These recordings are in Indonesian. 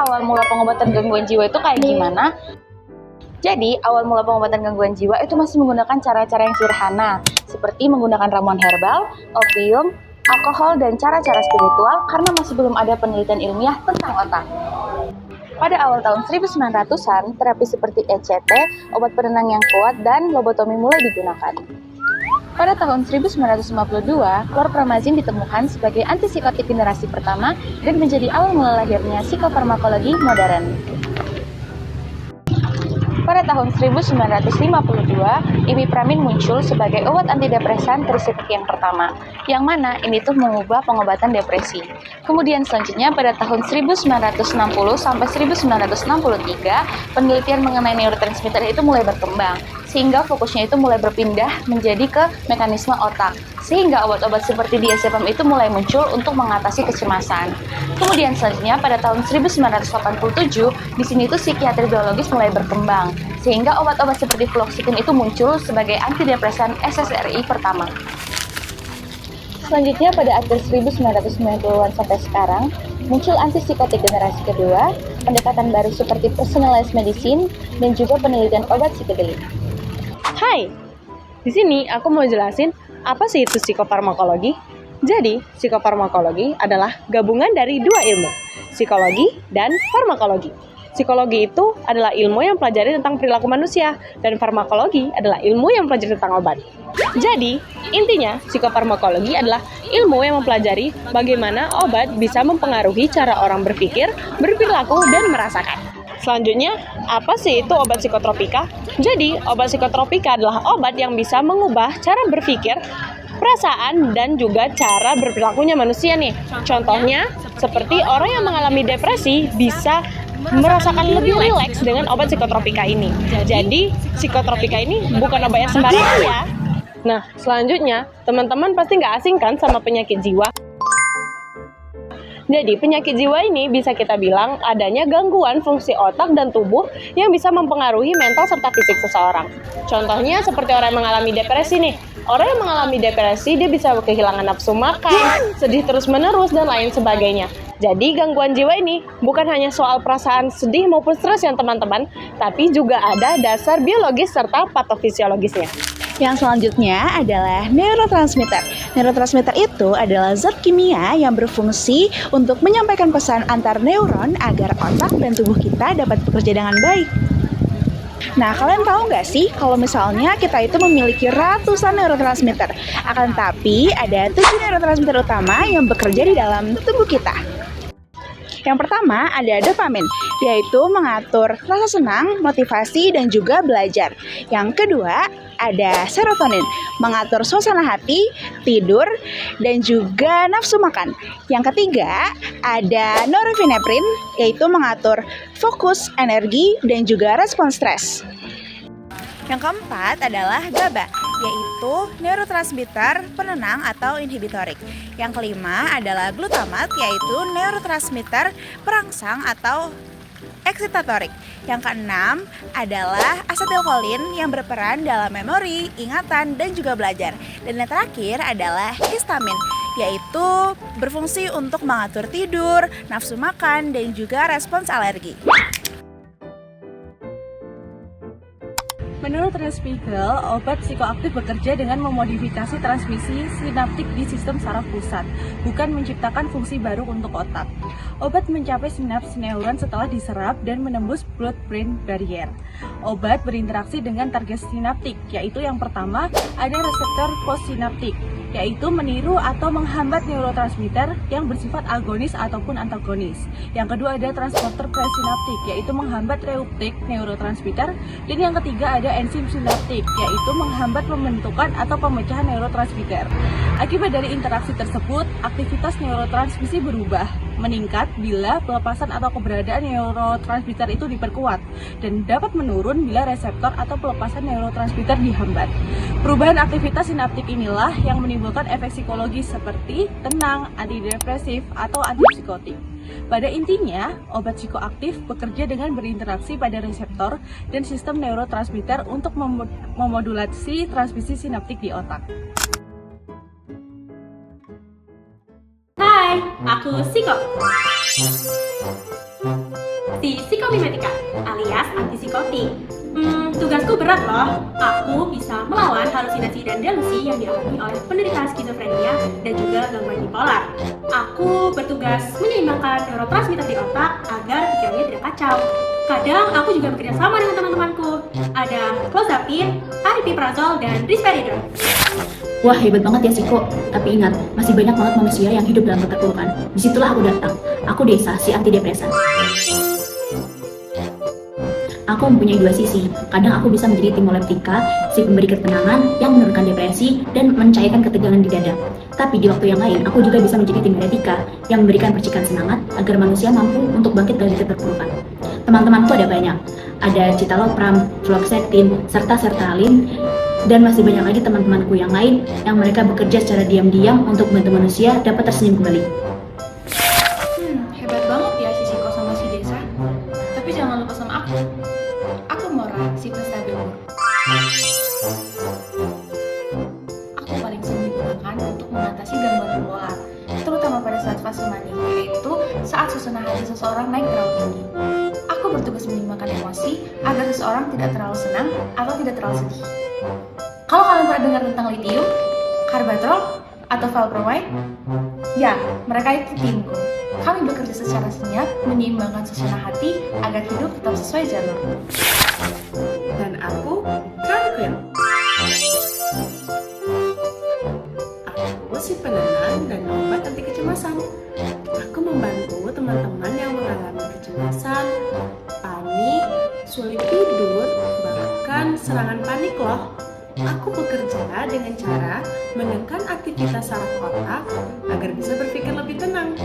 awal mula pengobatan gangguan jiwa itu kayak gimana? Jadi, awal mula pengobatan gangguan jiwa itu masih menggunakan cara-cara yang sederhana, seperti menggunakan ramuan herbal, opium, alkohol, dan cara-cara spiritual karena masih belum ada penelitian ilmiah tentang otak. Pada awal tahun 1900-an, terapi seperti ECT, obat penenang yang kuat, dan lobotomi mulai digunakan. Pada tahun 1952, chlorpromazin ditemukan sebagai antipsikotik generasi pertama dan menjadi awal mula lahirnya psikofarmakologi modern. Pada tahun 1952, imipramin muncul sebagai obat antidepresan trisiklik yang pertama, yang mana ini tuh mengubah pengobatan depresi. Kemudian selanjutnya pada tahun 1960 sampai 1963, penelitian mengenai neurotransmitter itu mulai berkembang, sehingga fokusnya itu mulai berpindah menjadi ke mekanisme otak, sehingga obat-obat seperti diazepam itu mulai muncul untuk mengatasi kecemasan. Kemudian selanjutnya pada tahun 1987, di sini tuh psikiatri biologis mulai berkembang, sehingga obat-obat seperti fluoxetine itu muncul sebagai antidepresan SSRI pertama. Selanjutnya pada akhir 1990-an sampai sekarang, muncul antipsikotik generasi kedua, pendekatan baru seperti personalized medicine, dan juga penelitian obat psikedelik. Hai, di sini aku mau jelasin apa sih itu psikofarmakologi. Jadi, psikofarmakologi adalah gabungan dari dua ilmu, psikologi dan farmakologi. Psikologi itu adalah ilmu yang pelajari tentang perilaku manusia, dan farmakologi adalah ilmu yang pelajari tentang obat. Jadi, intinya psikofarmakologi adalah ilmu yang mempelajari bagaimana obat bisa mempengaruhi cara orang berpikir, berperilaku, dan merasakan. Selanjutnya, apa sih itu obat psikotropika? Jadi, obat psikotropika adalah obat yang bisa mengubah cara berpikir, perasaan, dan juga cara berperilakunya manusia nih. Contohnya, seperti orang yang mengalami depresi bisa merasakan lebih rileks dengan obat psikotropika ini. Jadi, psikotropika ini bukan obat yang sembarangan ya. Nah, selanjutnya, teman-teman pasti nggak asing kan sama penyakit jiwa? Jadi, penyakit jiwa ini bisa kita bilang adanya gangguan fungsi otak dan tubuh yang bisa mempengaruhi mental serta fisik seseorang. Contohnya seperti orang yang mengalami depresi nih. Orang yang mengalami depresi, dia bisa kehilangan nafsu makan, sedih terus-menerus, dan lain sebagainya. Jadi, gangguan jiwa ini bukan hanya soal perasaan sedih maupun stres ya teman-teman, tapi juga ada dasar biologis serta patofisiologisnya. Yang selanjutnya adalah neurotransmitter. Neurotransmitter itu adalah zat kimia yang berfungsi untuk menyampaikan pesan antar neuron agar otak dan tubuh kita dapat bekerja dengan baik. Nah, kalian tahu nggak sih kalau misalnya kita itu memiliki ratusan neurotransmitter, akan tapi ada 7 neurotransmitter utama yang bekerja di dalam tubuh kita. Yang pertama ada dopamin, yaitu mengatur rasa senang, motivasi, dan juga belajar. Yang kedua ada serotonin, mengatur suasana hati, tidur, dan juga nafsu makan. Yang ketiga ada norepinefrin, yaitu mengatur fokus, energi, dan juga respons stres. Yang keempat adalah GABA, yaitu neurotransmitter penenang atau inhibitorik. Yang kelima adalah glutamat, yaitu neurotransmitter perangsang atau eksitatorik. Yang keenam adalah asetilkolin yang berperan dalam memori, ingatan, dan juga belajar. Dan yang terakhir adalah histamin, yaitu berfungsi untuk mengatur tidur, nafsu makan, dan juga respons alergi. Menurut Ernst Spiegel, obat psikoaktif bekerja dengan memodifikasi transmisi sinaptik di sistem saraf pusat, bukan menciptakan fungsi baru untuk otak. Obat mencapai sinaps neuron setelah diserap dan menembus blood-brain barrier. Obat berinteraksi dengan target sinaptik, yaitu yang pertama ada reseptor postsinaptik, yaitu meniru atau menghambat neurotransmitter yang bersifat agonis ataupun antagonis. Yang kedua ada transporter presinaptik, yaitu menghambat reuptake neurotransmitter. Dan yang ketiga ada enzim sinaptik, yaitu menghambat pembentukan atau pemecahan neurotransmitter. Akibat dari interaksi tersebut, aktivitas neurotransmisi berubah, meningkat bila pelepasan atau keberadaan neurotransmitter itu diperkuat, dan dapat menurun bila reseptor atau pelepasan neurotransmitter dihambat. Perubahan aktivitas sinaptik inilah yang menimbulkan efek psikologis seperti tenang, antidepresif, atau antipsikotik. Pada intinya, obat psikoaktif bekerja dengan berinteraksi pada reseptor dan sistem neurotransmitter untuk memodulasi transmisi sinaptik di otak. Hai, aku Siko. di psikomimetika alias antipsikotik. Tugasku berat loh. Aku bisa melawan halusinasi dan delusi yang dialami oleh penderita skizofrenia dan juga gangguan bipolar. Aku bertugas menyeimbangkan neurotransmitter di otak agar pikirannya tidak kacau. Kadang aku juga bekerja sama dengan teman-temanku. Ada clozapine, aripiprazol, dan risperidone. Wah, hebat banget ya Siko. Tapi ingat, masih banyak banget manusia yang hidup dalam keterpurukan. Disitulah aku datang. Aku Desa, si antidepresan. Aku mempunyai dua sisi. Kadang aku bisa menjadi timoleptika, si pemberi ketenangan yang menurunkan depresi dan mencairkan ketegangan di dada. Tapi di waktu yang lain, aku juga bisa menjadi timoretika yang memberikan percikan semangat agar manusia mampu untuk bangkit dari keterpurukan. Teman-temanku ada banyak. Ada citalopram, fluoxetine, serta sertralin, dan masih banyak lagi teman-temanku yang lain yang mereka bekerja secara diam-diam untuk membantu manusia dapat tersenyum kembali. Hebat banget ya si Siko sama si Desa. Tapi jangan lupa sama aku. Aku Mora, si penstabil umur. Aku paling sering digunakan untuk mengatasi gangguan bipolar, terutama pada saat fase mania, yaitu saat suasana hati seseorang naik terlalu tinggi. Aku bertugas menyeimbangkan emosi agar seseorang tidak terlalu senang atau tidak terlalu sedih. Kalau kalian pernah dengar tentang lithium, karbatrol, atau valproate, ya, mereka itu timku. Kami bekerja secara senyap, menyeimbangkan suasana hati agar hidup tetap sesuai jalur. Dan aku, Tranquil. Aku si penenang dan obat anti kecemasan. Aku membantu teman-teman yang mengalami kecemasan, panik, sulit tidur, bahkan serangan panik loh. Aku bekerja dengan cara menekan aktivitas saraf otak agar bisa berpikir lebih tenang.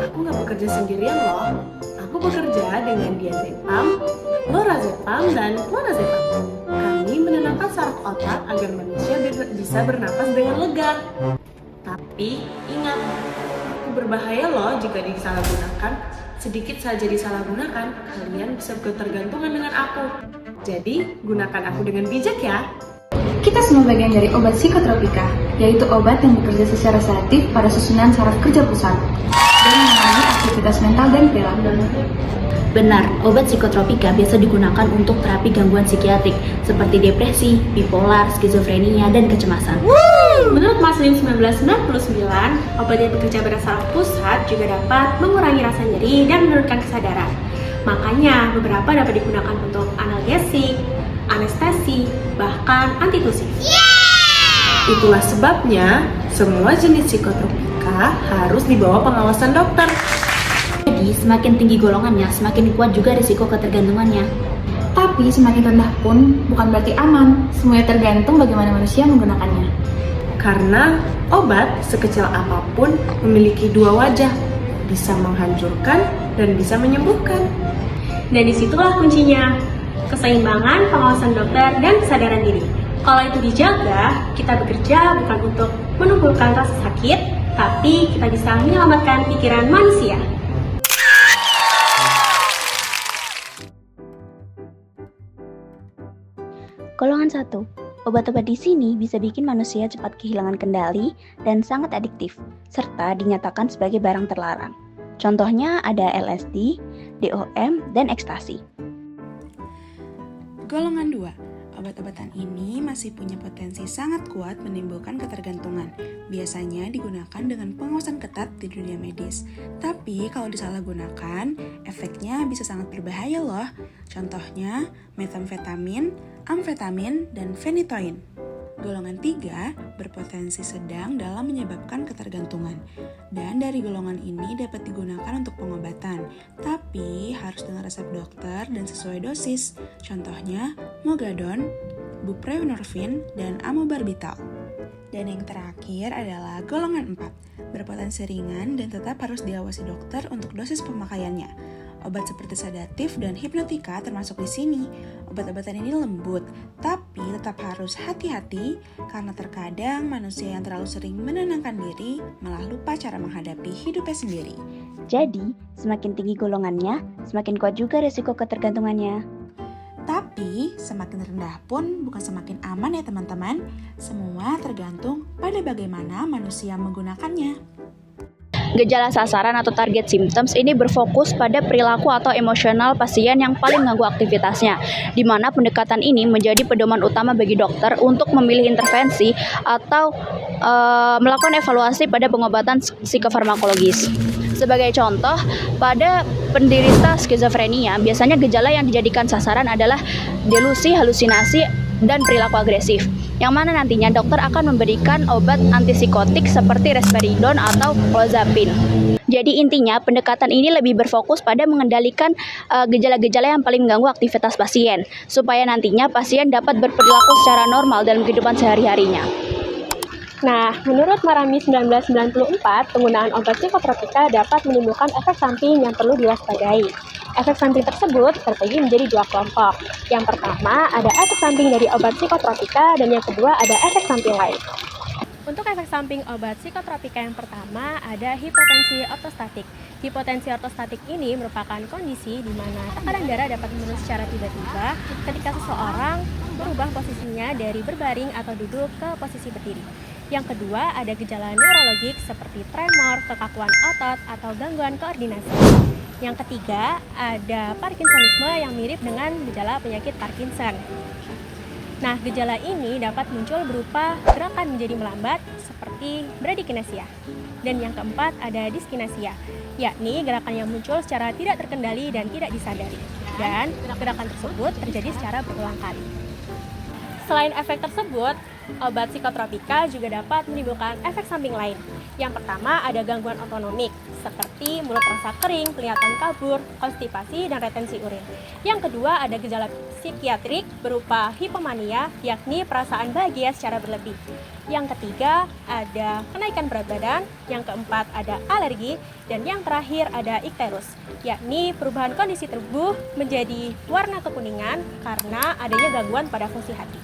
Aku nggak bekerja sendirian loh. Aku bekerja dengan diazepam, lorazepam, dan clonazepam. Kami menenangkan saraf otak agar manusia bisa bernapas dengan lega. Tapi ingat, aku berbahaya loh jika disalahgunakan. Sedikit saja disalahgunakan, kalian bisa ketergantungan dengan aku. Jadi, gunakan aku dengan bijak ya. Kita semua bagian dari obat psikotropika, yaitu obat yang bekerja secara selektif pada susunan saraf kerja pusat dan mengurangi aktivitas mental dan perilaku. Benar, obat psikotropika biasa digunakan untuk terapi gangguan psikiatrik seperti depresi, bipolar, skizofrenia, dan kecemasan. Menurut Maslim 1999, obat yang bekerja pada saraf pusat juga dapat mengurangi rasa nyeri dan menurunkan kesadaran. Makanya beberapa dapat digunakan untuk analgesik, anestesi, bahkan antitusif. Itulah sebabnya semua jenis psikotropika harus di bawah pengawasan dokter. Jadi, semakin tinggi golongannya, semakin kuat juga risiko ketergantungannya. Tapi semakin rendah pun bukan berarti aman. Semuanya tergantung bagaimana manusia menggunakannya. Karena obat sekecil apapun memiliki dua wajah, bisa menghancurkan dan bisa menyembuhkan. Dan disitulah kuncinya, keseimbangan pengawasan dokter dan kesadaran diri. Kalau itu dijaga, kita bekerja bukan untuk menumbuhkan rasa sakit, tapi kita bisa menyelamatkan pikiran manusia. Golongan 1. Obat-obat di sini bisa bikin manusia cepat kehilangan kendali dan sangat adiktif, serta dinyatakan sebagai barang terlarang. Contohnya ada LSD, DOM, dan ekstasi. Golongan 2. Obat-obatan ini masih punya potensi sangat kuat menimbulkan ketergantungan. Biasanya digunakan dengan pengawasan ketat di dunia medis. Tapi kalau disalahgunakan, efeknya bisa sangat berbahaya loh. Contohnya metamfetamin, amfetamin, dan phenytoin. Golongan 3 berpotensi sedang dalam menyebabkan ketergantungan. Dan dari golongan ini dapat digunakan untuk pengobatan, tapi harus dengan resep dokter dan sesuai dosis. Contohnya mogadon, buprenorfin, dan amobarbital. Dan yang terakhir adalah golongan 4, berpotensi ringan dan tetap harus diawasi dokter untuk dosis pemakaiannya. Obat seperti sedatif dan hipnotika termasuk di sini. Obat-obatan ini lembut, tapi tetap harus hati-hati karena terkadang manusia yang terlalu sering menenangkan diri malah lupa cara menghadapi hidupnya sendiri. Jadi, semakin tinggi golongannya, semakin kuat juga risiko ketergantungannya. Tapi, semakin rendah pun bukan semakin aman ya teman-teman. Semua tergantung pada bagaimana manusia menggunakannya. Gejala sasaran atau target symptoms ini berfokus pada perilaku atau emosional pasien yang paling mengganggu aktivitasnya, di mana pendekatan ini menjadi pedoman utama bagi dokter untuk memilih intervensi atau melakukan evaluasi pada pengobatan psikofarmakologis. Sebagai contoh, pada penderita skizofrenia, biasanya gejala yang dijadikan sasaran adalah delusi, halusinasi, dan perilaku agresif, yang mana nantinya dokter akan memberikan obat antipsikotik seperti risperidon atau clozapine. Jadi intinya pendekatan ini lebih berfokus pada mengendalikan gejala-gejala yang paling mengganggu aktivitas pasien, supaya nantinya pasien dapat berperilaku secara normal dalam kehidupan sehari-harinya. Nah, menurut Marami 1994, penggunaan obat psikotropika dapat menimbulkan efek samping yang perlu diwaspadai. Efek samping tersebut terbagi menjadi dua kelompok. Yang pertama, ada efek samping dari obat psikotropika, dan yang kedua ada efek samping lain. Untuk efek samping obat psikotropika yang pertama ada hipotensi ortostatik. Hipotensi ortostatik ini merupakan kondisi di mana tekanan darah dapat menurun secara tiba-tiba ketika seseorang merubah posisinya dari berbaring atau duduk ke posisi berdiri. Yang kedua, ada gejala neurologik seperti tremor, kekakuan otot, atau gangguan koordinasi. Yang ketiga, ada Parkinsonisme yang mirip dengan gejala penyakit Parkinson. Nah, gejala ini dapat muncul berupa gerakan menjadi melambat seperti bradykinesia. Dan yang keempat, ada dyskinesia, yakni gerakan yang muncul secara tidak terkendali dan tidak disadari. Dan gerakan tersebut terjadi secara berulang kali. Selain efek tersebut, obat psikotropika juga dapat menimbulkan efek samping lain. Yang pertama ada gangguan otonomik, seperti mulut terasa kering, kelihatan kabur, konstipasi, dan retensi urin. Yang kedua ada gejala psikiatrik berupa hipomania, yakni perasaan bahagia secara berlebih. Yang ketiga ada kenaikan berat badan, yang keempat ada alergi, dan yang terakhir ada ikterus, yakni perubahan kondisi tubuh menjadi warna kekuningan karena adanya gangguan pada fungsi hati.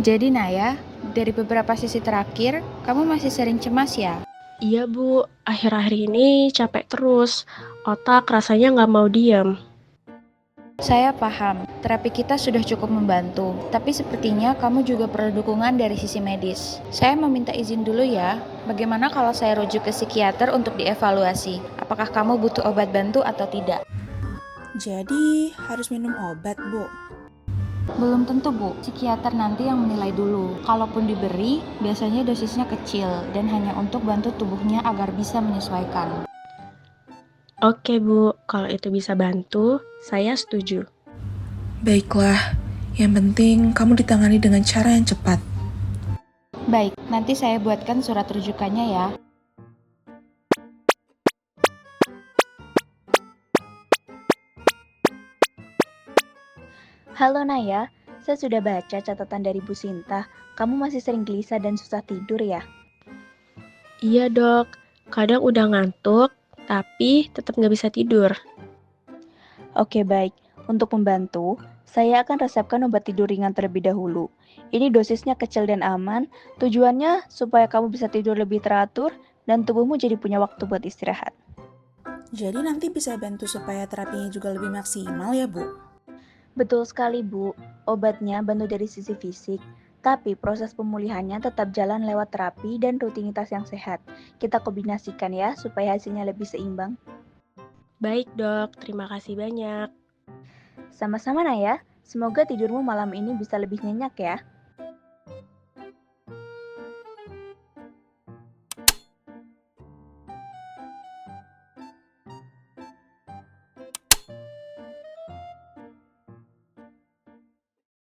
Jadi Naya, dari beberapa sesi terakhir, kamu masih sering cemas ya? Iya Bu, akhir-akhir ini capek terus, otak rasanya nggak mau diam. Saya paham, terapi kita sudah cukup membantu, tapi sepertinya kamu juga perlu dukungan dari sisi medis. Saya meminta izin dulu ya, bagaimana kalau saya rujuk ke psikiater untuk dievaluasi? Apakah kamu butuh obat bantu atau tidak? Jadi, harus minum obat, Bu? Belum tentu Bu, psikiater nanti yang menilai dulu. Kalaupun diberi, biasanya dosisnya kecil dan hanya untuk bantu tubuhnya agar bisa menyesuaikan. Oke Bu, kalau itu bisa bantu, saya setuju. Baiklah, yang penting kamu ditangani dengan cara yang cepat. Baik, nanti saya buatkan surat rujukannya ya. Halo Naya, saya sudah baca catatan dari Bu Sinta. Kamu masih sering gelisah dan susah tidur ya? Iya Dok, kadang udah ngantuk, tapi tetap nggak bisa tidur. Oke baik, untuk membantu, saya akan resepkan obat tidur ringan terlebih dahulu. Ini dosisnya kecil dan aman, tujuannya supaya kamu bisa tidur lebih teratur dan tubuhmu jadi punya waktu buat istirahat. Jadi nanti bisa bantu supaya terapinya juga lebih maksimal ya, Bu? Betul sekali Bu, obatnya bantu dari sisi fisik, tapi proses pemulihannya tetap jalan lewat terapi dan rutinitas yang sehat. Kita kombinasikan ya, supaya hasilnya lebih seimbang. Baik Dok, terima kasih banyak. Sama-sama Naya, semoga tidurmu malam ini bisa lebih nyenyak ya.